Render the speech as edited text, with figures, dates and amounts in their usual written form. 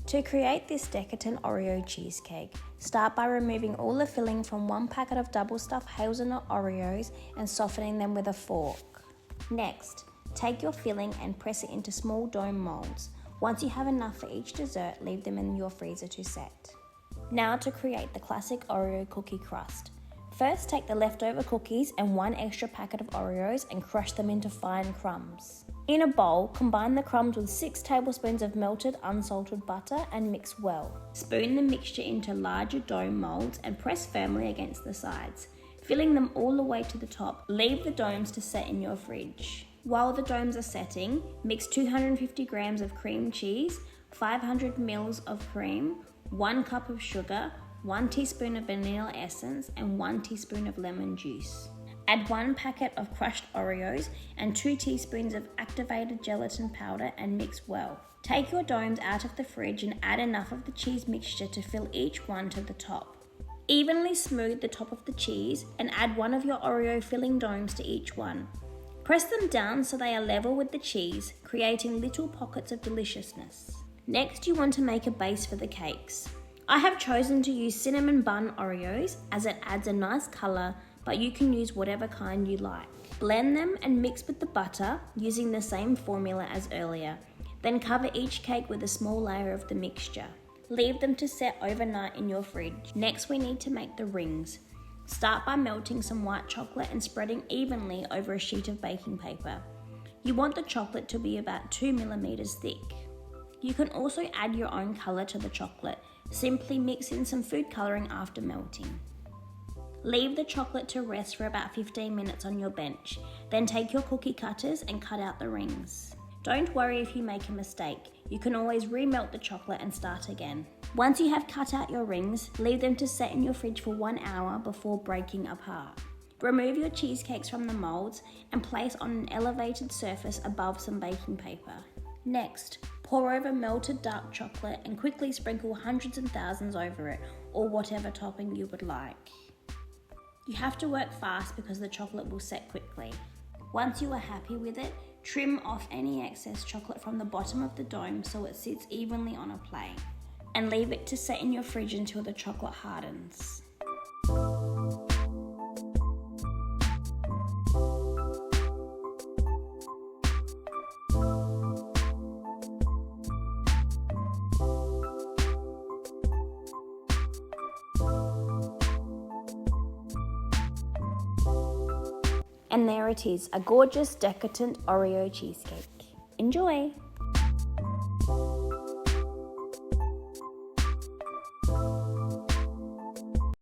To create this decadent Oreo cheesecake, start by removing all the filling from one packet of double stuffed hazelnut Oreos and softening them with a fork. Next, take your filling and press it into small dome molds. Once you have enough for each dessert, leave them in your freezer to set. Now to create the classic Oreo cookie crust. First, take the leftover cookies and one extra packet of Oreos and crush them into fine crumbs. In a bowl, combine the crumbs with 6 tablespoons of melted unsalted butter and mix well. Spoon the mixture into larger dome molds and press firmly against the sides, filling them all the way to the top. Leave the domes to set in your fridge. While the domes are setting, mix 250 grams of cream cheese, 500 ml of cream, 1 cup of sugar, 1 teaspoon of vanilla essence and 1 teaspoon of lemon juice. Add 1 packet of crushed Oreos and 2 teaspoons of activated gelatin powder and mix well. Take your domes out of the fridge and add enough of the cheese mixture to fill each one to the top. Evenly smooth the top of the cheese and add one of your Oreo filling domes to each one. Press them down so they are level with the cheese, creating little pockets of deliciousness. Next, you want to make a base for the cakes. I have chosen to use cinnamon bun Oreos as it adds a nice colour, but you can use whatever kind you like. Blend them and mix with the butter using the same formula as earlier. Then cover each cake with a small layer of the mixture. Leave them to set overnight in your fridge. Next, we need to make the rings. Start by melting some white chocolate and spreading evenly over a sheet of baking paper. You want the chocolate to be about 2 millimeters thick. You can also add your own colour to the chocolate. Simply mix in some food colouring after melting. Leave the chocolate to rest for about 15 minutes on your bench. Then take your cookie cutters and cut out the rings. Don't worry if you make a mistake. You can always remelt the chocolate and start again. Once you have cut out your rings, leave them to set in your fridge for 1 hour before breaking apart. Remove your cheesecakes from the molds and place on an elevated surface above some baking paper. Next, pour over melted dark chocolate and quickly sprinkle hundreds and thousands over it, or whatever topping you would like. You have to work fast because the chocolate will set quickly. Once you are happy with it, trim off any excess chocolate from the bottom of the dome so it sits evenly on a plate, and leave it to set in your fridge until the chocolate hardens. And there it is, a gorgeous, decadent Oreo cheesecake. Enjoy!